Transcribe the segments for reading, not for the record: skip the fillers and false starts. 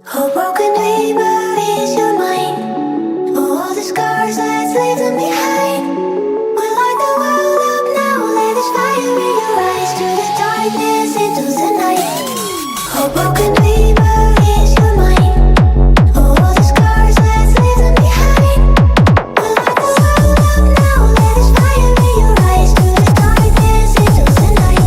A broken dreamer is your mind. All the scars, let's leave them behind. We light the world up now, let us fire in your eyes. To the darkness, into the night. A broken dreamer is your mind. All the scars, let's leave them behind. We light the world up now, let us fire in your eyes. To the darkness, into the night.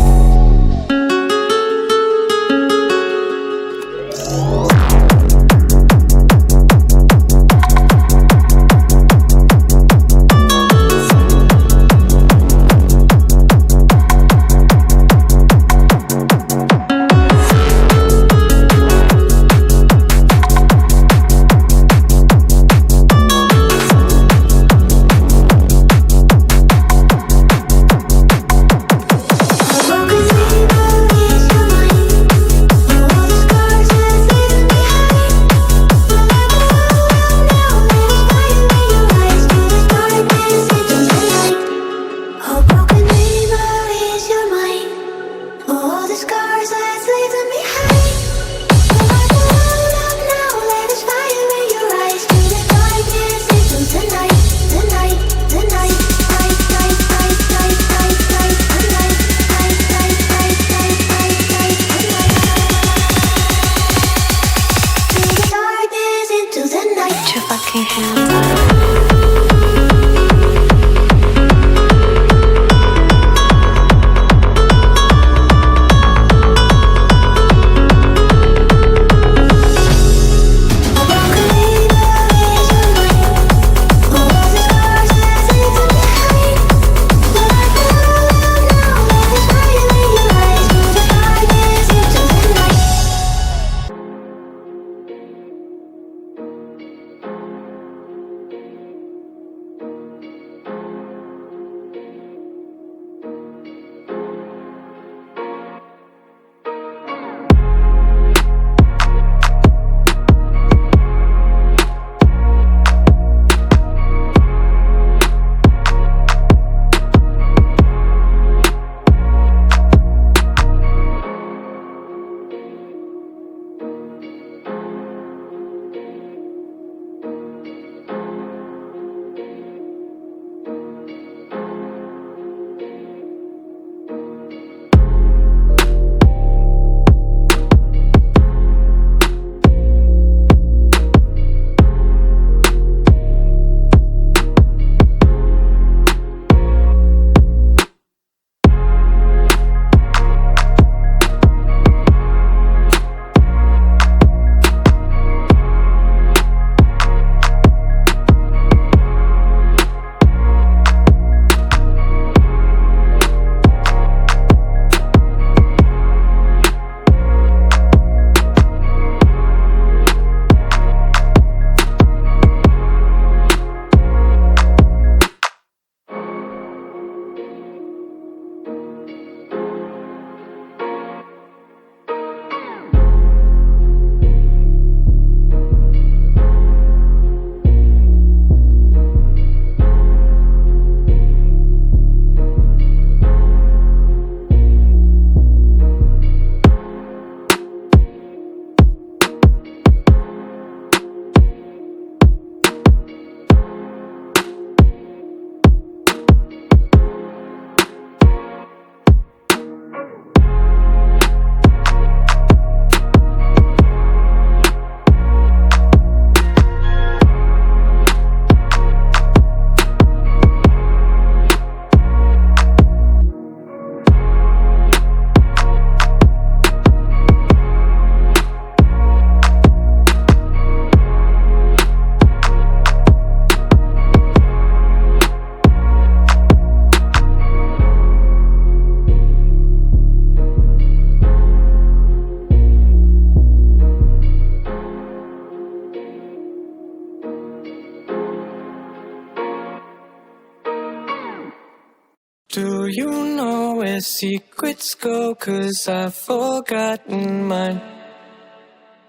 Do you know where secrets go? 'Cause I've forgotten mine.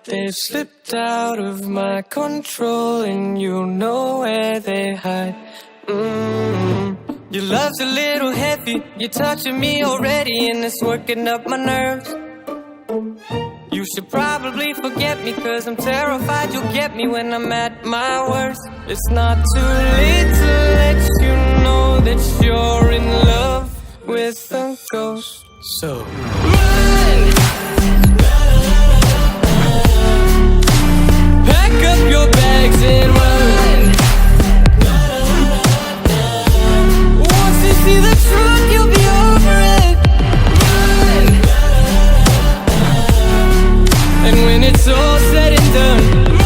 They've slipped out of my control, and you know where they hide. Your love's a little heavy, you're touching me already, and it's working up my nerves. You should probably forget me, cause I'm terrified you'll get me when I'm at my worst. It's not too late to let you know that you're in love with a ghost. So run! Pack up your bags and run. Once you see the truth, you'll be over it. Run! And when it's all said and done, run!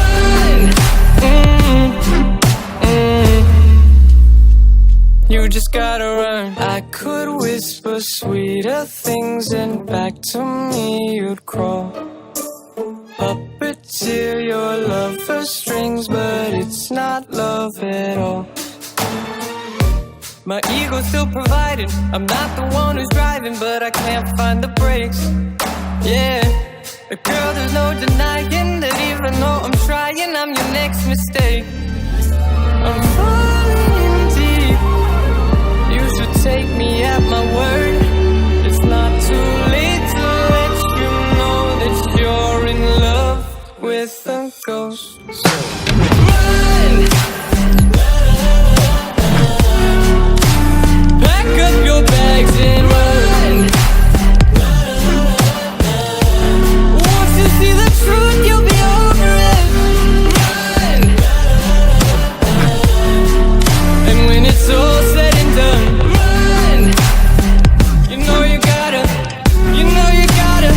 You just gotta run. I could whisper sweeter things and back to me you'd crawl. Puppeteer your love for strings, but it's not love at all. My ego's still providing, I'm not the one who's driving, but I can't find the brakes. Yeah, girl, there's no denying that even though I'm trying, I'm your next mistake. I'm falling in deep. You should take me at my word. It's not too late to let you know that you're in love with a ghost. So run! Pack up your bags and run. Once you see the truth, you'll be over it. Run! And when it's all said and done, run! You know you gotta, you know you gotta,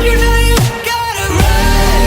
you know you gotta run!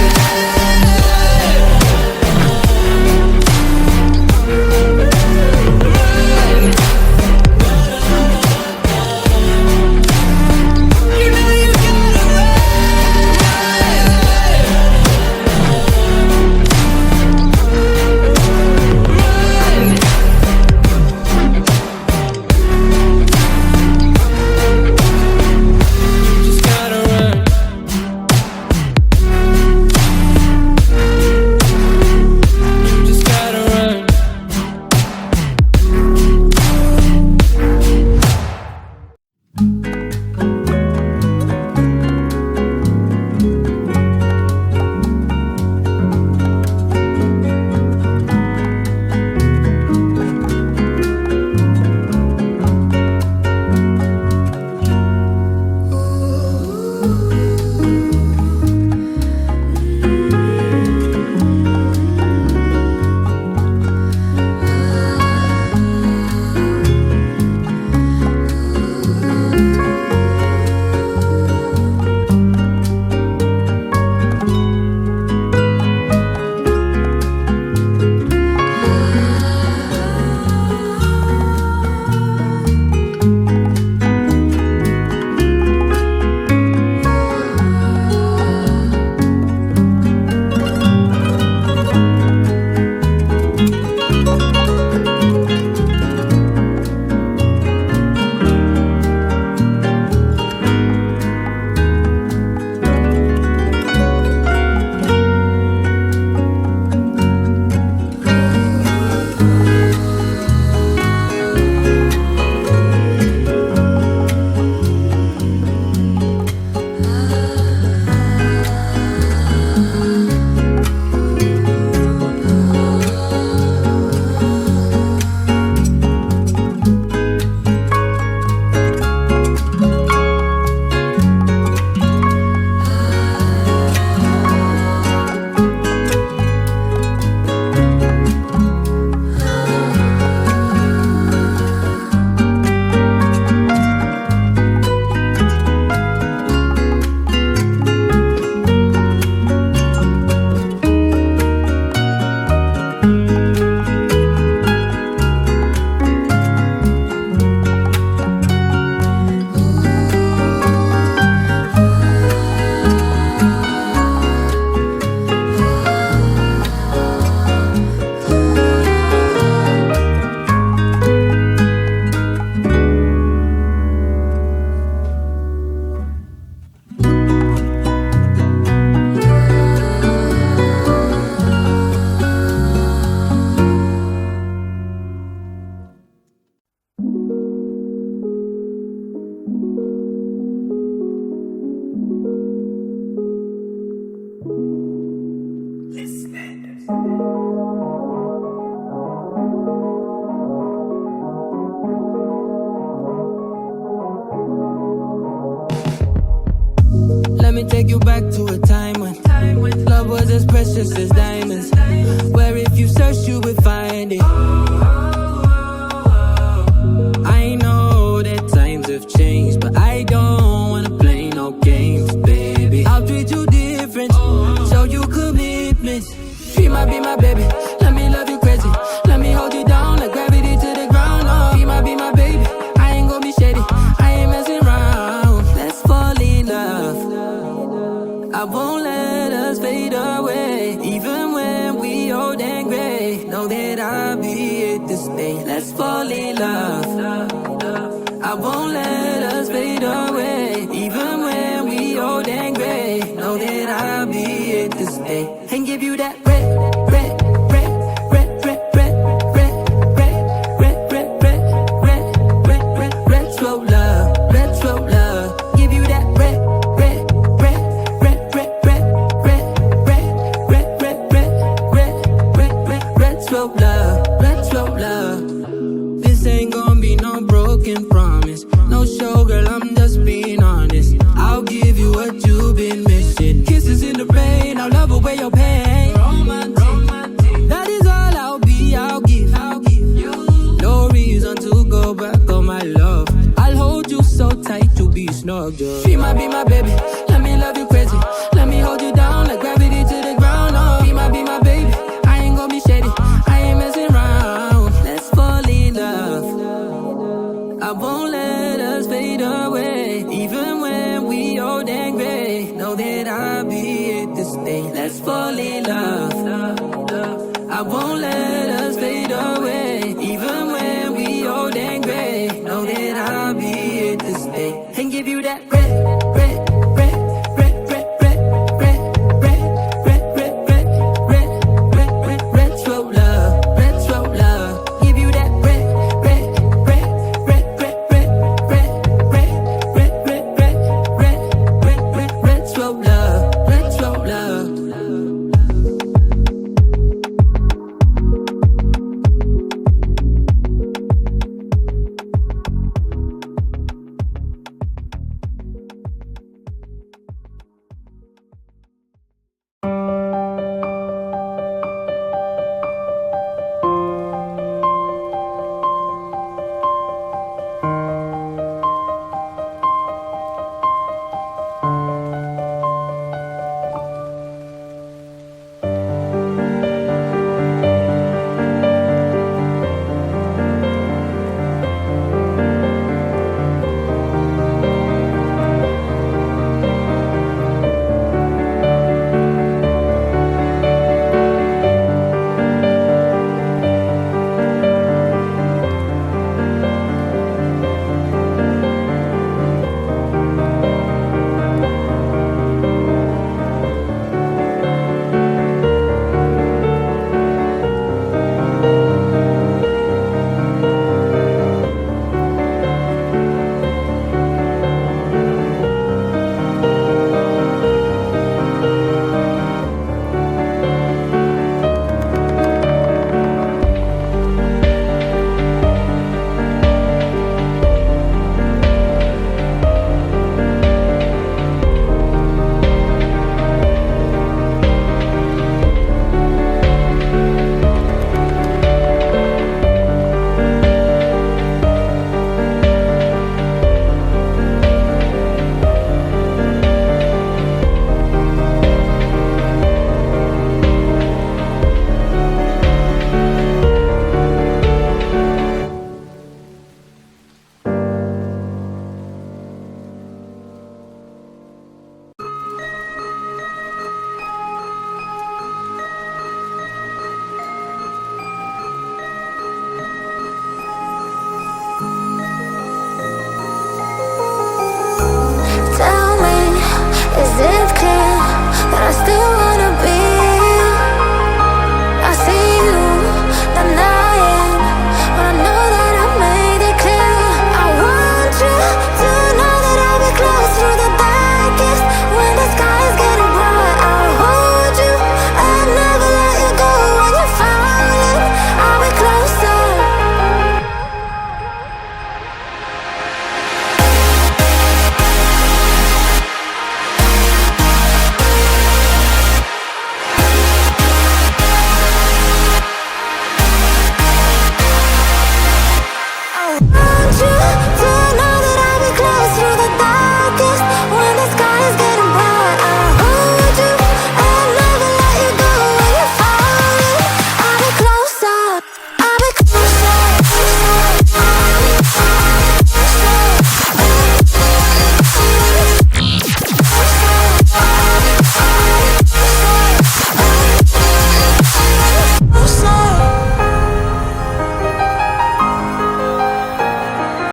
as precious as diamonds, where if you search you would find it. I know that times have changed, but I don't wanna play no games, baby. I'll treat you different, show you commitment. She might be my baby, let me love you crazy. Let me hold you down like gravity to the ground. Oh, she might be my baby, I ain't gonna be shady, I ain't messing around. Let's fall in love, I won't let us fade away. Even when we old and gray, know that I'll be here to stay. Let's fall in love, I won't let us fade away. Even when we old and gray, know that I'll be here to stay. And give you that red, red, red, red, red, red, red, red, red, red, red, red, red, red, retro love, retro love. Give you that red, red, red, red, red, red, red, red, red, red, red, red, red, red, retro love, retro love. This ain't gonna be no broken promise, no show, girl, I'm just being honest. I'll give you what you've been missing. Kisses in the rain, I'll love away your pain. Romantic, that is all I'll be, I'll give you. No reason to go back on my love. I'll hold you so tight, you'll be snug, girl. She might be my baby, let me love you crazy. Let me hold you down like gravity to the ground. Oh, she might be my baby, I ain't gonna be shady, I ain't messing around. Let's fall in love, I won't let us fade away. Even when we old and gray, know that I'll be here to stay. Let's fall in love, I won't let